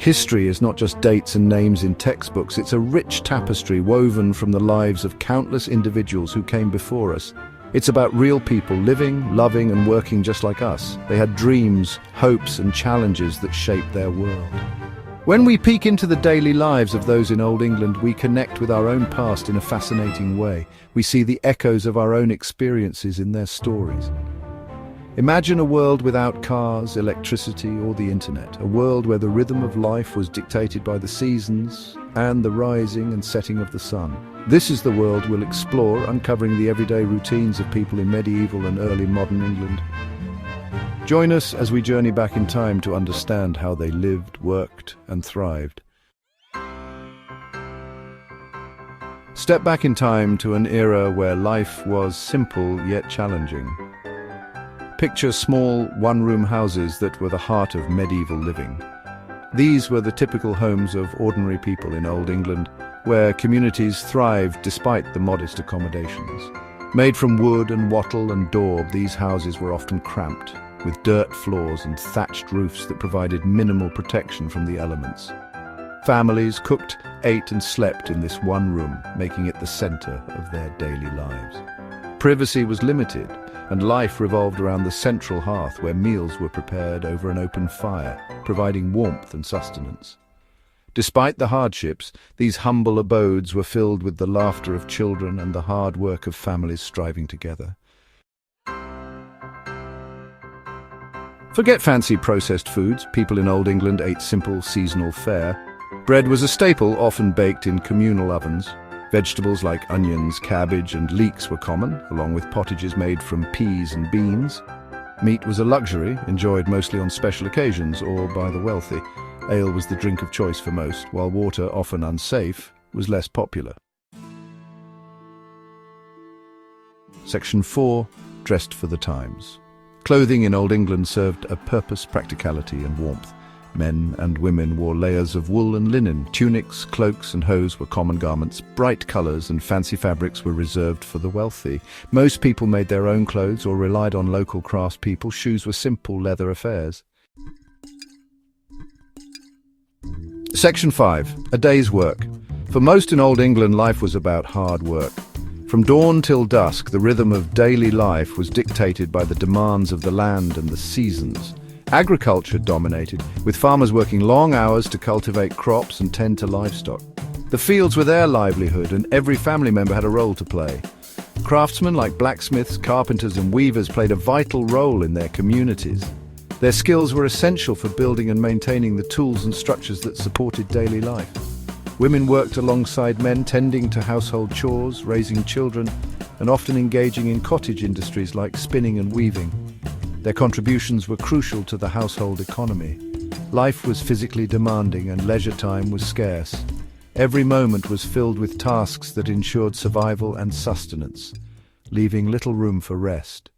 History is not just dates and names in textbooks, it's a rich tapestry woven from the lives of countless individuals who came before us. It's about real people living, loving and working just like us. They had dreams, hopes and challenges that shaped their world. When we peek into the daily lives of those in Old England, we connect with our own past in a fascinating way. We see the echoes of our own experiences in their stories. Imagine a world without cars, electricity or the internet, a world where the rhythm of life was dictated by the seasons and the rising and setting of the sun. This is the world we'll explore, uncovering the everyday routines of people in medieval and early modern England. Join us as we journey back in time to understand how they lived, worked and thrived. Step back in time to an era where life was simple yet challenging. Picture small, one-room houses that were the heart of medieval living. These were the typical homes of ordinary people in Old England, where communities thrived despite the modest accommodations. Made from wood and wattle and daub, these houses were often cramped, with dirt floors and thatched roofs that provided minimal protection from the elements. Families cooked, ate and slept in this one room, making it the center of their daily lives. Privacy was limited, and life revolved around the central hearth where meals were prepared over an open fire, providing warmth and sustenance. Despite the hardships, these humble abodes were filled with the laughter of children and the hard work of families striving together. Forget fancy processed foods. People in Old England ate simple, seasonal fare. Bread was a staple, often baked in communal ovens. Vegetables like onions, cabbage and leeks were common, along with pottages made from peas and beans. Meat was a luxury, enjoyed mostly on special occasions or by the wealthy. Ale was the drink of choice for most, while water, often unsafe, was less popular. Section 4. Dressed for the times. Clothing in Old England served a purpose, practicality and warmth. Men and women wore layers of wool and linen. Tunics, cloaks and hose were common garments. Bright colours and fancy fabrics were reserved for the wealthy. Most people made their own clothes or relied on local craftspeople. Shoes were simple leather affairs. Section 5. A day's work. For most in Old England, life was about hard work. From dawn till dusk, the rhythm of daily life was dictated by the demands of the land and the seasons. Agriculture dominated, with farmers working long hours to cultivate crops and tend to livestock. The fields were their livelihood, and every family member had a role to play. Craftsmen like blacksmiths, carpenters and weavers played a vital role in their communities. Their skills were essential for building and maintaining the tools and structures that supported daily life. Women worked alongside men, tending to household chores, raising children, and often engaging in cottage industries like spinning and weaving. Their contributions were crucial to the household economy. Life was physically demanding and leisure time was scarce. Every moment was filled with tasks that ensured survival and sustenance, leaving little room for rest.